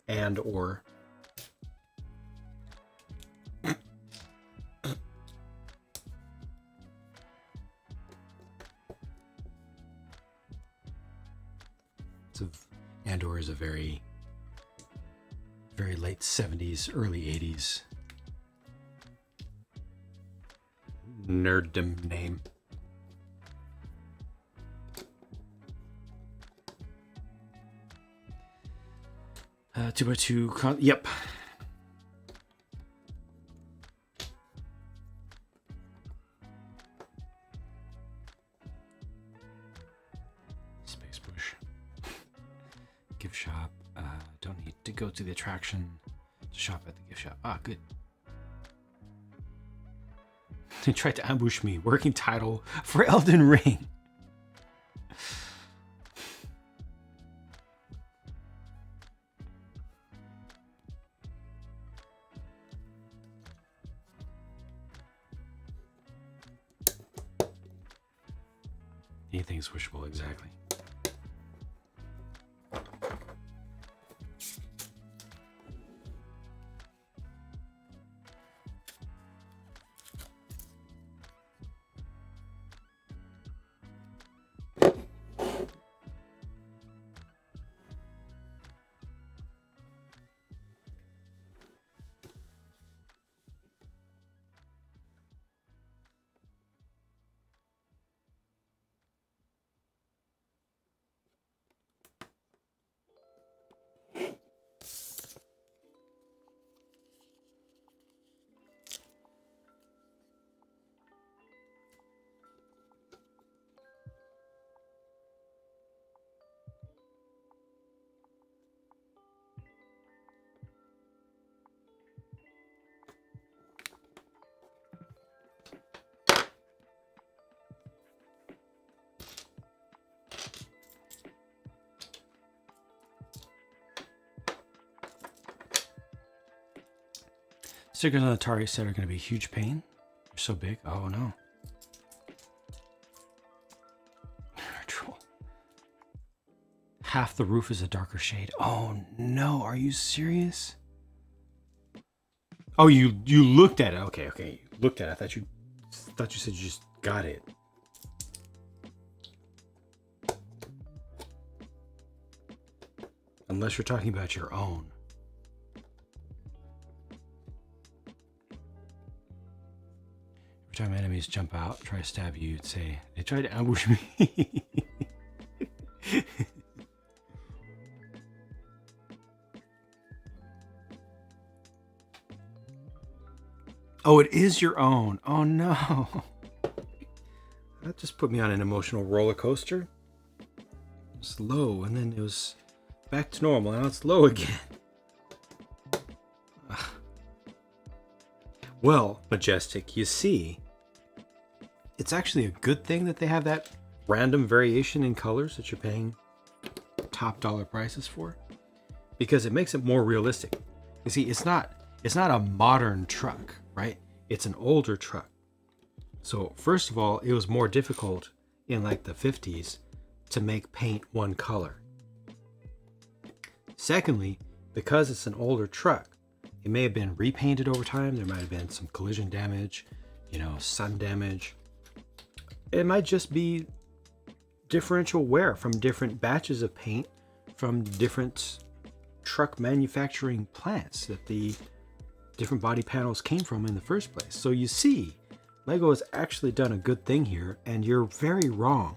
and or. And/or is a very, very late 70s, early 80s nerddom name. Two by two. Yep. Space Bush. Gift shop. Don't need to go to the attraction to shop at the gift shop. Ah, good. They tried to ambush me. Working title for Elden Ring. Anything's wishable, exactly. Stickers on the Atari set are going to be a huge pain. They're so big. Oh no. Half the roof is a darker shade. Oh no, are you serious? Oh, you looked at it. Okay. You looked at it. I thought you said you just got it. Unless you're talking about your own. Every time enemies jump out, try to stab you, you'd say, they tried to ambush me. Oh, it is your own. Oh no. That just put me on an emotional roller coaster. It was low, and then it was back to normal, and now it's low again. Well, Majestic, you see, it's actually a good thing that they have that random variation in colors that you're paying top dollar prices for, because it makes it more realistic. You see, it's not a modern truck, right? It's an older truck. So first of all, it was more difficult in like the 50s to make paint one color. Secondly, because it's an older truck, it may have been repainted over time. There might have been some collision damage, sun damage. It might just be differential wear from different batches of paint from different truck manufacturing plants that the different body panels came from in the first place. So you see, LEGO has actually done a good thing here, and you're very wrong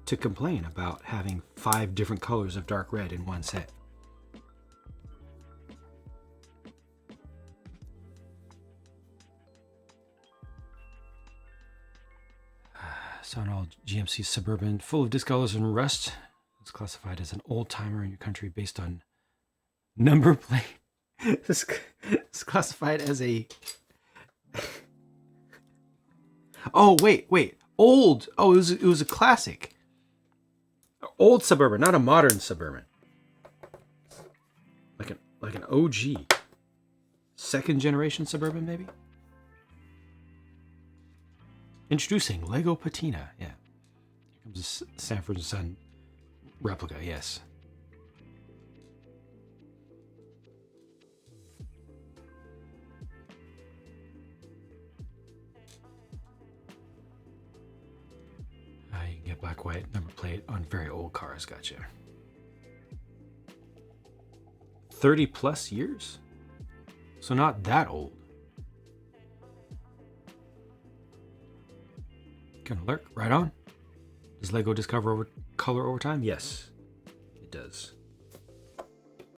to complain about having 5 different colors of dark red in one set. So an old GMC Suburban full of discolors and rust. It's classified as an old timer in your country based on number plate. It's classified as a... Oh, wait. Old. Oh, it was a classic. Old Suburban, not a modern Suburban. Like an OG. Second generation Suburban, maybe? Introducing Lego Patina. Yeah. Here comes a Sanford & Son replica, yes. Yeah, black, white, number plate on very old cars. Gotcha. 30 plus years? So not that old. Gonna lurk. Right on. Does Lego discover color over time? Yes, it does.